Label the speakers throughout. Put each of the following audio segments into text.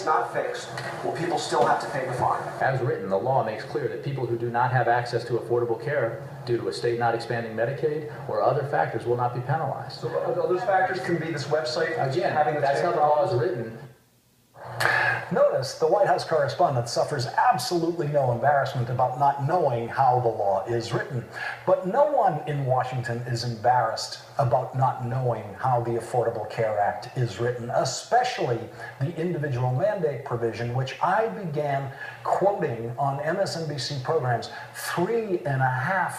Speaker 1: it's not fixed, will people still have to pay the fine?
Speaker 2: As written, the law makes clear that people who do not have access to affordable care due to a state not expanding Medicaid or other factors will not be penalized.
Speaker 1: So those factors can be this website
Speaker 2: Again,
Speaker 1: having
Speaker 2: that's how the law is written.
Speaker 3: Notice the White House correspondent suffers absolutely no embarrassment about not knowing how the law is written. But no one in Washington is embarrassed about not knowing how the Affordable Care Act is written, especially the individual mandate provision, which I began quoting on MSNBC programs 3.5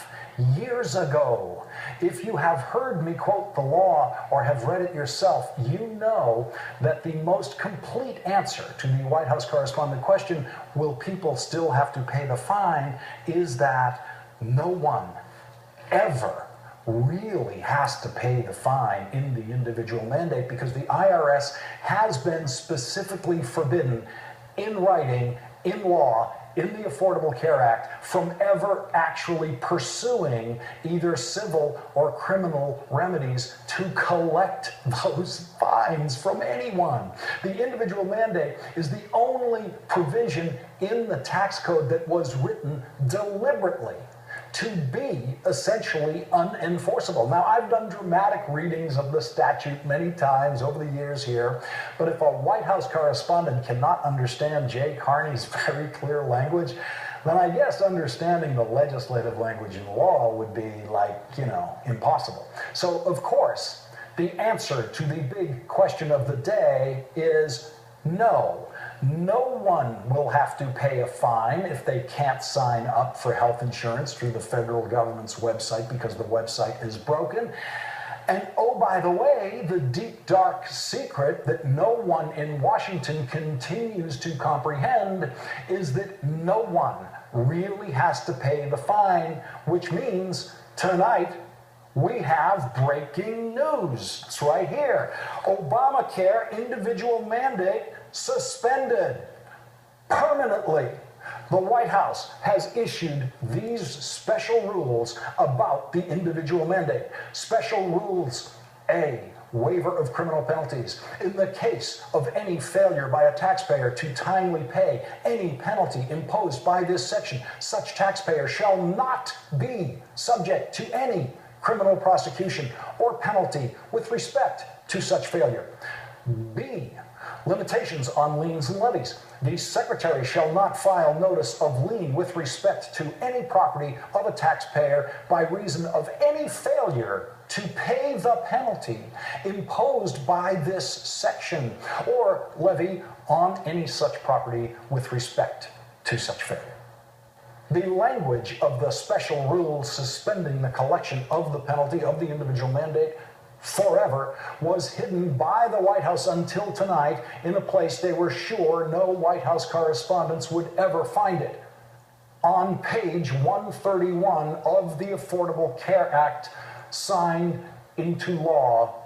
Speaker 3: years ago. If you have heard me quote the law or have read it yourself, you know that the most complete answer to the White House correspondent question, will people still have to pay the fine, is that no one ever really has to pay the fine in the individual mandate, because the IRS has been specifically forbidden in writing, in law, in the Affordable Care Act from ever actually pursuing either civil or criminal remedies to collect those fines from anyone. The individual mandate is the only provision in the tax code that was written deliberately to be essentially unenforceable. Now, I've done dramatic readings of the statute many times over the years here, but if a White House correspondent cannot understand Jay Carney's very clear language, then I guess understanding the legislative language in law would be like, impossible. So, of course, the answer to the big question of the day is no. No one will have to pay a fine if they can't sign up for health insurance through the federal government's website because the website is broken. And oh, by the way, the deep, dark secret that no one in Washington continues to comprehend is that no one really has to pay the fine, which means tonight we have breaking news. It's right here. Obamacare individual mandate suspended permanently. The White House has issued these special rules about the individual mandate. Special rules A, waiver of criminal penalties. In the case of any failure by a taxpayer to timely pay any penalty imposed by this section, such taxpayer shall not be subject to any criminal prosecution or penalty with respect to such failure. B, limitations on liens and levies. The Secretary shall not file notice of lien with respect to any property of a taxpayer by reason of any failure to pay the penalty imposed by this section or levy on any such property with respect to such failure. The language of the special rules suspending the collection of the penalty of the individual mandate forever was hidden by the White House until tonight in a place they were sure no White House correspondents would ever find it. On page 131 of the Affordable Care Act, signed into law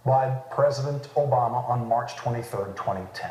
Speaker 3: by President Obama on March 23, 2010.